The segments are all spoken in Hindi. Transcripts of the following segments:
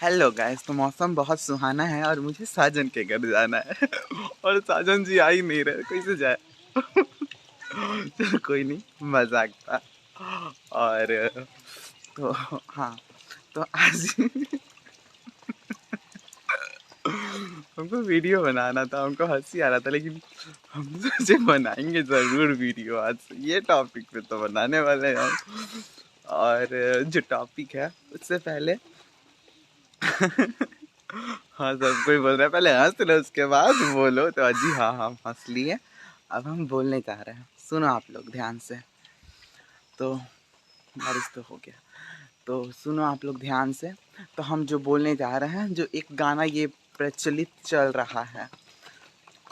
हेलो गाइस, तो मौसम बहुत सुहाना है और मुझे साजन के घर जाना है और साजन जी आ ही नहीं रहे, कैसे जाए। चलो कोई नहीं, मजाक था। और तो हाँ, तो आज हमको वीडियो बनाना था, हमको हंसी आ रहा था, लेकिन हम सोचे बनाएंगे ज़रूर वीडियो आज से। ये टॉपिक पे तो बनाने वाले हैं हम। और जो टॉपिक है उससे पहले हाँ, सब कोई बोल रहा है, पहले हंस लो उसके बाद बोलो। तो अजी हाँ, हम हंस लिए। अब हम बोलने जा रहे हैं, सुनो आप लोग ध्यान से। तो बारिश तो हो गया, तो सुनो आप लोग ध्यान से। तो हम जो बोलने जा रहे हैं, जो एक गाना ये प्रचलित चल रहा है,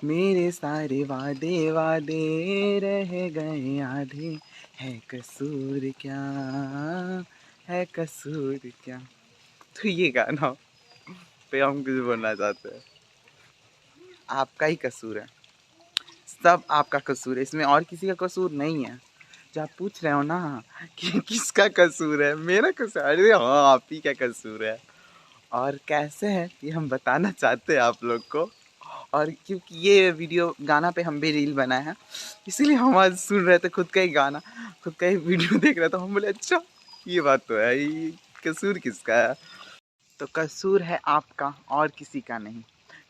मेरे सारे वादे वादे रह गए आधे, है कसूर क्या, है कसूर क्या। तो ये गाना पे हम कुछ बोलना चाहते हैं। आपका ही कसूर है, सब आपका कसूर है, इसमें और किसी का कसूर नहीं है। जो आप पूछ रहे हो ना कि किसका कसूर है, मेरा कसूर, अरे हाँ, आप ही का कसूर है। और कैसे है ये हम बताना चाहते हैं आप लोग को। और क्योंकि ये वीडियो गाना पे हम भी रील बनाए हैं, इसीलिए हम आज सुन रहे थे खुद का ही गाना, खुद का ही वीडियो देख रहे थे, तो हम बोले अच्छा ये बात तो है, ये कसूर किसका है। तो कसूर है आपका और किसी का नहीं।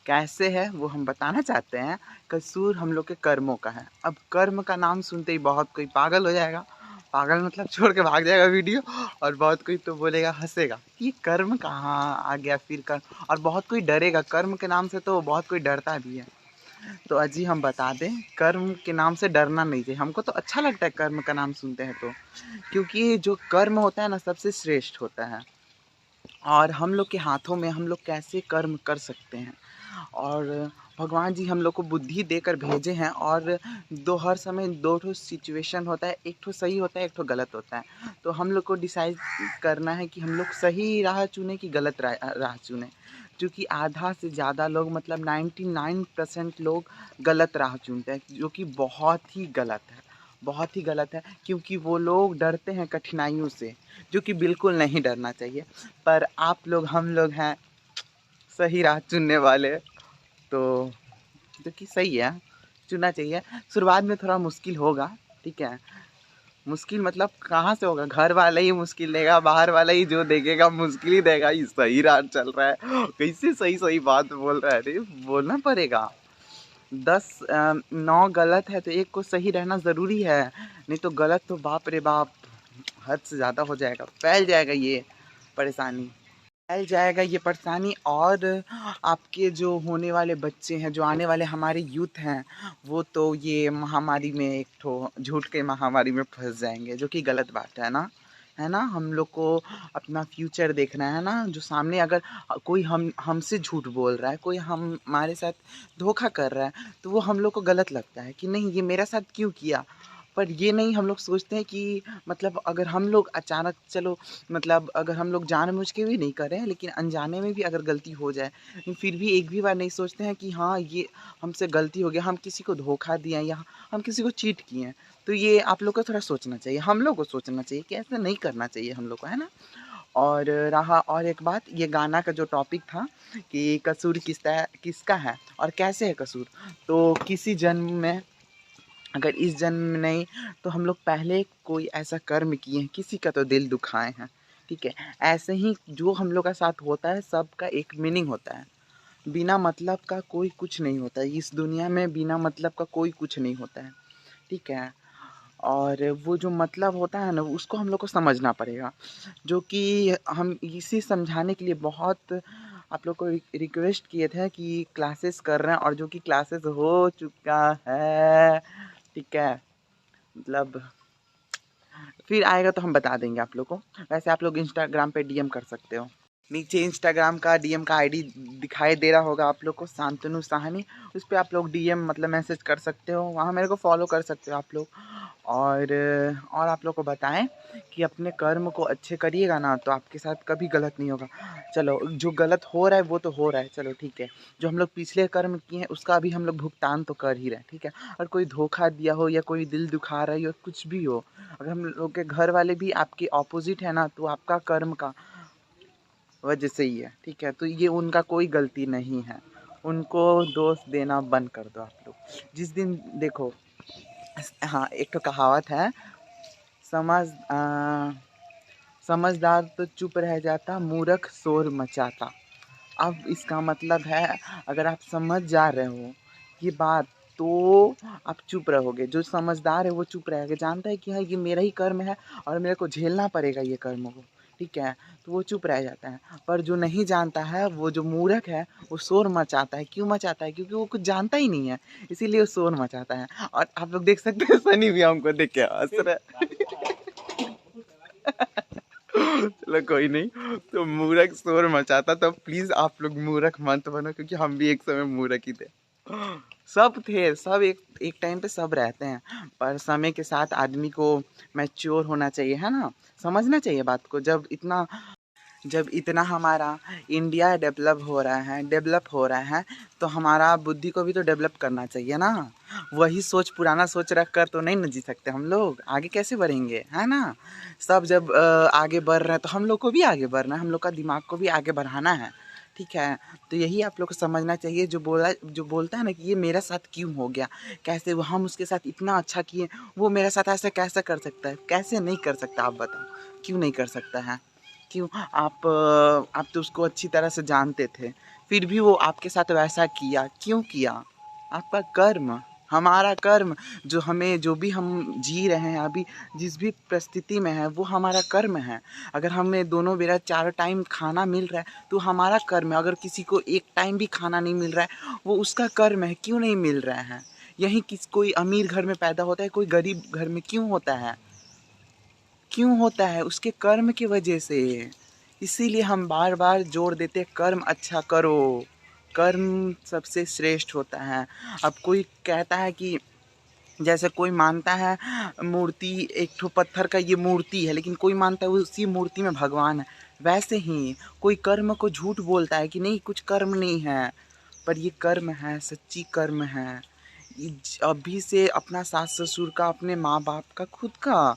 कैसे है वो हम बताना चाहते हैं। कसूर हम लोग के कर्मों का है। अब कर्म का नाम सुनते ही बहुत कोई पागल हो जाएगा, पागल मतलब छोड़ के भाग जाएगा वीडियो। और बहुत कोई तो बोलेगा, हंसेगा, ये कर्म कहाँ आ गया फिर कर्म। और बहुत कोई डरेगा कर्म के नाम से, तो बहुत कोई डरता भी है। तो अजी हम बता दें, कर्म के नाम से डरना नहीं चाहिए। हमको तो अच्छा लगता है कर्म का नाम सुनते हैं तो, क्योंकि जो कर्म होता है ना, सबसे श्रेष्ठ होता है। और हम लोग के हाथों में हम लोग कैसे कर्म कर सकते हैं। और भगवान जी हम लोग को बुद्धि देकर भेजे हैं। और दो हर समय दो ठो सिचुएशन होता है, एक ठो सही होता है, एक ठो गलत होता है। तो हम लोग को डिसाइड करना है कि हम लोग सही राह चुने कि गलत राह चुने। क्योंकि आधा से ज़्यादा लोग, मतलब 99% लोग गलत राह चुनते हैं, जो कि बहुत ही गलत है, बहुत ही गलत है। क्योंकि वो लोग डरते हैं कठिनाइयों से, जो कि बिल्कुल नहीं डरना चाहिए। पर आप लोग, हम लोग हैं सही राह चुनने वाले, तो जो कि सही है, चुनना चाहिए। शुरुआत में थोड़ा मुश्किल होगा, ठीक है। मुश्किल मतलब कहाँ से होगा, घर वाला ही मुश्किल देगा, बाहर वाला ही जो देखेगा मुश्किल ही देगा। ये सही राह चल रहा है, कैसे सही सही बात बोल रहा है, अरे बोलना पड़ेगा। 9 गलत है तो एक को सही रहना ज़रूरी है। नहीं तो गलत तो बाप रे बाप, हद से ज़्यादा हो जाएगा, फैल जाएगा ये परेशानी, फैल जाएगा ये परेशानी। और आपके जो होने वाले बच्चे हैं, जो आने वाले हमारे यूथ हैं, वो तो ये महामारी में, एक ठो झूठ के महामारी में फंस जाएंगे, जो कि गलत बात है ना, है ना। हम लोग को अपना फ्यूचर देखना है ना। जो सामने अगर कोई हमसे झूठ बोल रहा है, कोई हमारे साथ धोखा कर रहा है, तो वो हम लोग को गलत लगता है कि नहीं, ये मेरे साथ क्यों किया। पर ये नहीं हम लोग सोचते हैं कि मतलब अगर हम लोग अचानक, चलो मतलब अगर हम लोग जानबूझ के भी नहीं कर रहे हैं, लेकिन अनजाने में भी अगर गलती हो जाए, लेकिन फिर भी एक भी बार नहीं सोचते हैं कि हाँ, ये हमसे गलती हो गया, हम किसी को धोखा दिए हैं या हम किसी को चीट किए हैं। तो ये आप लोग को थोड़ा सोचना चाहिए, हम लोग को सोचना चाहिए कि ऐसा नहीं करना चाहिए हम लोग को, है ना। और रहा और एक बात, ये गाना का जो टॉपिक था कि कसूर किसका है और कैसे है कसूर। तो किसी जन्म में, अगर इस जन्म में नहीं, तो हम लोग पहले कोई ऐसा कर्म किए हैं, किसी का तो दिल दुखाए हैं, ठीक है। ऐसे ही जो हम लोग का साथ होता है, सबका एक मीनिंग होता है। बिना मतलब का कोई कुछ नहीं होता है इस दुनिया में, बिना मतलब का कोई कुछ नहीं होता है, ठीक है। और वो जो मतलब होता है ना, उसको हम लोग को समझना पड़ेगा। जो कि हम इसी समझाने के लिए बहुत आप लोग को रिक्वेस्ट किए थे कि क्लासेस कर रहे हैं, और जो कि क्लासेस हो चुका है, ठीक है। मतलब फिर आएगा तो हम बता देंगे आप लोग को। वैसे आप लोग इंस्टाग्राम पे डीएम कर सकते हो, नीचे इंस्टाग्राम का डीएम का आईडी दिखाई दे रहा होगा आप लोग को, शांतनु साहनी। उस पर आप लोग डीएम मतलब मैसेज कर सकते हो, वहाँ मेरे को फॉलो कर सकते हो आप लोग। और आप लोग को बताएं कि अपने कर्म को अच्छे करिएगा ना, तो आपके साथ कभी गलत नहीं होगा। चलो, जो गलत हो रहा है वो तो हो रहा है, चलो ठीक है। जो हम लोग पिछले कर्म किए हैं उसका अभी हम लोग भुगतान तो कर ही रहे हैं, ठीक है। और कोई धोखा दिया हो या कोई दिल दुखा रहा हो, कुछ भी हो, अगर हम लोग के घर वाले भी आपके ऑपोजिट है ना, तो आपका कर्म का वजह से ही है, ठीक है। तो ये उनका कोई गलती नहीं है, उनको दोष देना बंद कर दो आप लोग। जिस दिन देखो, हाँ एक तो कहावत है, समझ समझदार तो चुप रह जाता, मूर्ख शोर मचाता। अब इसका मतलब है, अगर आप समझ जा रहे हो ये बात, तो आप चुप रहोगे। जो समझदार है वो चुप रहेगा, जानता है कि हाँ ये मेरा ही कर्म है और मेरे को झेलना पड़ेगा ये कर्म को, ठीक है, तो वो चुप रह जाता है। पर जो नहीं जानता है, वो जो मूर्ख है, वो शोर मचाता है। क्यों मचाता है? क्योंकि वो कुछ जानता ही नहीं है, इसीलिए वो शोर मचाता है। और आप लोग देख सकते हैं सनी भी हमको देख के हंस रहा है। चलो कोई नहीं, तो मूर्ख शोर मचाता, तो प्लीज आप लोग मूर्ख मत बनो, क्योंकि हम भी एक समय मूर्ख ही थे। सब थे, सब एक टाइम पे सब रहते हैं, पर समय के साथ आदमी को मैच्योर होना चाहिए, है ना, समझना चाहिए बात को। जब इतना हमारा इंडिया डेवलप हो रहा है, तो हमारा बुद्धि को भी तो डेवलप करना चाहिए ना। वही सोच, पुराना सोच रख कर तो नहीं न जी सकते हम लोग, आगे कैसे बढ़ेंगे, है ना। सब जब आगे बढ़ रहे हैं, तो हम लोग को भी आगे बढ़ना है, हम लोग का दिमाग को भी आगे बढ़ाना है, ठीक है। तो यही आप लोग को समझना चाहिए। जो बोलता है ना कि ये मेरे साथ क्यों हो गया, कैसे वो, हम उसके साथ इतना अच्छा किए, वो मेरे साथ ऐसा कैसे कर सकता है, कैसे नहीं कर सकता, आप बताओ क्यों नहीं कर सकता है। क्यों? आप तो उसको अच्छी तरह से जानते थे, फिर भी वो आपके साथ वैसा किया, क्यों किया? आपका कर्म, हमारा कर्म, जो भी हम जी रहे हैं अभी, जिस भी परिस्थिति में है, वो हमारा कर्म है। अगर हमें दोनों बेरा 4 टाइम खाना मिल रहा है, तो हमारा कर्म है। अगर किसी को 1 टाइम भी खाना नहीं मिल रहा है, वो उसका कर्म है, क्यों नहीं मिल रहा है। यही कोई अमीर घर में पैदा होता है, कोई गरीब घर में क्यों होता है? क्यों होता है? उसके कर्म की वजह से। इसीलिए हम बार बार जोर देते, कर्म अच्छा करो, कर्म सबसे श्रेष्ठ होता है। अब कोई कहता है कि, जैसे कोई मानता है मूर्ति, एक ठो पत्थर का ये मूर्ति है, लेकिन कोई मानता है उसी मूर्ति में भगवान है। वैसे ही कोई कर्म को झूठ बोलता है कि नहीं कुछ कर्म नहीं है, पर ये कर्म है, सच्ची कर्म है। अभी से अपना सास ससुर का, अपने माँ बाप का, खुद का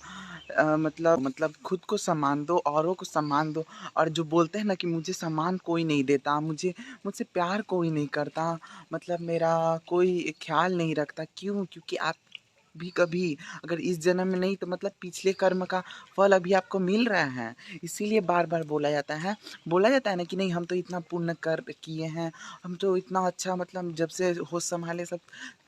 मतलब खुद को सम्मान दो, औरों को सम्मान दो। और जो बोलते हैं ना कि मुझे सम्मान कोई नहीं देता, मुझसे प्यार कोई नहीं करता, मतलब मेरा कोई ख्याल नहीं रखता, क्यों? क्योंकि आप भी कभी, अगर इस जन्म में नहीं, तो मतलब पिछले कर्म का फल अभी आपको मिल रहा है। इसीलिए बार बार बोला जाता है ना कि नहीं हम तो इतना पुण्य कर किए हैं, हम तो इतना अच्छा, मतलब जब से होश संभाले सब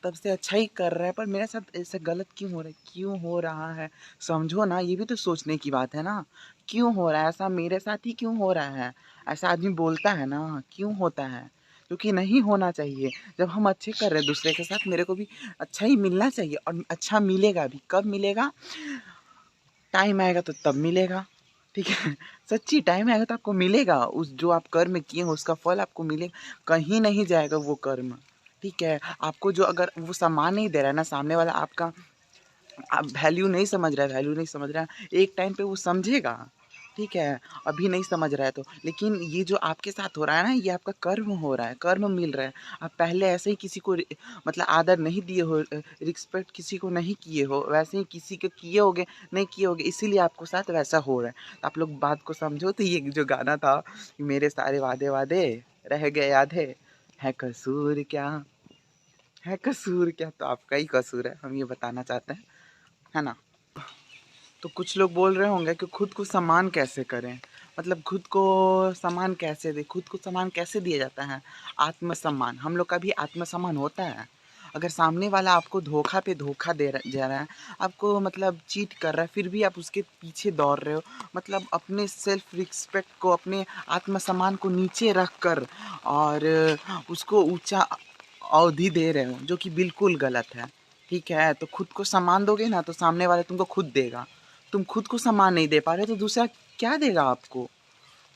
तब से अच्छा ही कर रहे हैं, पर मेरे साथ ऐसा गलत क्यों हो रहा है? समझो ना, ये भी तो सोचने की बात है ना। क्यों हो रहा है ऐसा, मेरे साथ ही क्यों हो रहा है? ऐसा आदमी बोलता है ना, क्यों होता है? क्योंकि नहीं होना चाहिए। जब हम अच्छे कर रहे हैं दूसरे के साथ, मेरे को भी अच्छा ही मिलना चाहिए, और अच्छा मिलेगा भी। कब मिलेगा? टाइम आएगा तो तब मिलेगा, ठीक है। सच्ची टाइम आएगा तो आपको मिलेगा, उस जो आप कर्म किए हो उसका फल आपको मिलेगा, कहीं नहीं जाएगा वो कर्म, ठीक है। आपको जो, अगर वो सम्मान नहीं दे रहा है ना सामने वाला, आपका आप वैल्यू नहीं समझ रहा है, एक टाइम पे वो समझेगा, ठीक है। अभी नहीं समझ रहा है तो, लेकिन ये जो आपके साथ हो रहा है ना, ये आपका कर्म हो रहा है, कर्म मिल रहा है। आप पहले ऐसे ही किसी को मतलब आदर नहीं दिए हो, रिस्पेक्ट किसी को नहीं किए हो, वैसे ही किसी को किए होगे, नहीं किए होगे, इसीलिए आपको साथ वैसा हो रहा है। तो आप लोग बात को समझो। तो ये जो गाना था, मेरे सारे वादे वादे रह गए आधे, है कसूर क्या, है कसूर क्या, तो आपका ही कसूर है, हम ये बताना चाहते हैं, है ना। तो कुछ लोग बोल रहे होंगे कि खुद को सम्मान कैसे करें, मतलब खुद को सम्मान कैसे दें, खुद को सम्मान कैसे दिया जाता है? आत्मसम्मान, हम लोग का भी आत्मसम्मान होता है। अगर सामने वाला आपको धोखा पे धोखा जा रहा है, आपको मतलब चीट कर रहा है, फिर भी आप उसके पीछे दौड़ रहे हो, मतलब अपने सेल्फ रिस्पेक्ट को, अपने आत्मसम्मान को नीचे रख कर, और उसको ऊंचा अवधि दे रहे हो, जो कि बिल्कुल गलत है, ठीक है। तो खुद को सम्मान दोगे ना, तो सामने वाला तुमको खुद देगा। तुम खुद को सम्मान नहीं दे पा रहे, तो दूसरा क्या देगा आपको?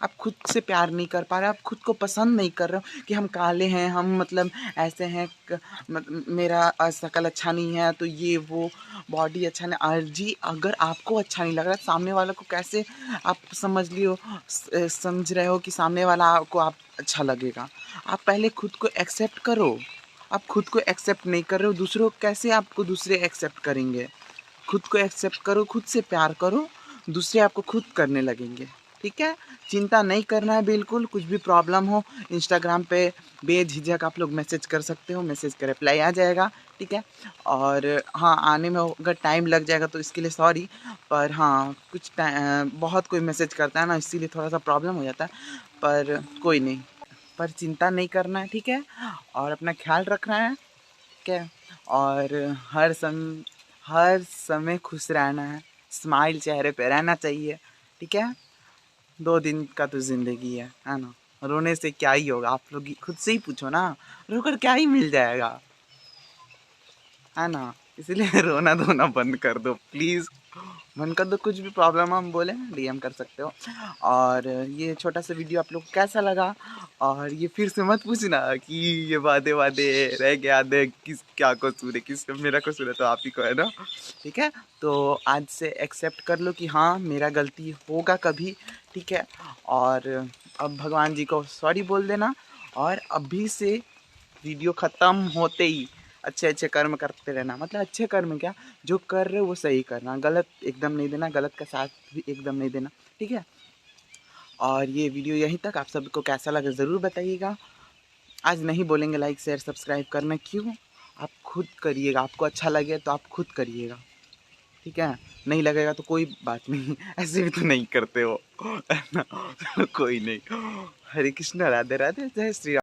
आप खुद से प्यार नहीं कर पा रहे, आप खुद को पसंद नहीं कर रहे हो कि हम काले हैं, हम मतलब ऐसे हैं, मेरा शक्ल अच्छा नहीं है, तो ये वो बॉडी अच्छा नहीं, जी अगर आपको अच्छा नहीं लग रहा, सामने वाले को कैसे आप समझ रहे हो कि सामने वाला आपको आप अच्छा लगेगा? आप पहले खुद को एक्सेप्ट करो। आप खुद को एक्सेप्ट नहीं कर रहे हो, दूसरों कैसे आपको दूसरे एक्सेप्ट करेंगे? खुद को एक्सेप्ट करो, खुद से प्यार करो, दूसरे आपको खुद करने लगेंगे। ठीक है, चिंता नहीं करना है बिल्कुल। कुछ भी प्रॉब्लम हो इंस्टाग्राम पे बेझिझक आप लोग मैसेज कर सकते हो, मैसेज का रिप्लाई आ जाएगा, ठीक है। और हाँ, आने में अगर टाइम लग जाएगा तो इसके लिए सॉरी, पर हाँ कुछ बहुत कोई मैसेज करता है ना, इसीलिए थोड़ा सा प्रॉब्लम हो जाता है, पर कोई नहीं, पर चिंता नहीं करना है, ठीक है। और अपना ख्याल रखना है, ठीक है। और हर समय खुश रहना है, स्माइल चेहरे पे रहना चाहिए, ठीक है। 2 दिन का तो ज़िंदगी है ना। रोने से क्या ही होगा, आप लोग खुद से ही पूछो ना, रोकर क्या ही मिल जाएगा, है ना। इसलिए रोना धोना बंद कर दो प्लीज़, बंद कर दो। कुछ भी प्रॉब्लम हम बोले डीएम कर सकते हो। और ये छोटा सा वीडियो आप लोग को कैसा लगा, और ये फिर से मत पूछना कि ये वादे वादे रह गया दे, किस क्या कसूर है, किस मेरा कसूर है, तो आप ही को है ना, ठीक है। तो आज से एक्सेप्ट कर लो कि हाँ मेरा गलती होगा कभी, ठीक है। और अब भगवान जी को सॉरी बोल देना, और अभी से वीडियो ख़त्म होते ही अच्छे अच्छे कर्म करते रहना। मतलब अच्छे कर्म क्या, जो कर रहे हो वो सही करना, गलत एकदम नहीं देना, गलत का साथ भी एकदम नहीं देना, ठीक है। और ये वीडियो यहीं तक, आप सबको कैसा लगा ज़रूर बताइएगा। आज नहीं बोलेंगे लाइक शेयर सब्सक्राइब करना, क्यों, आप खुद करिएगा, आपको अच्छा लगे तो आप खुद करिएगा, ठीक है। नहीं लगेगा तो कोई बात नहीं, ऐसे भी तो नहीं करते हो, है ना। कोई नहीं। हरे कृष्ण, राधे राधे, जय श्री राम।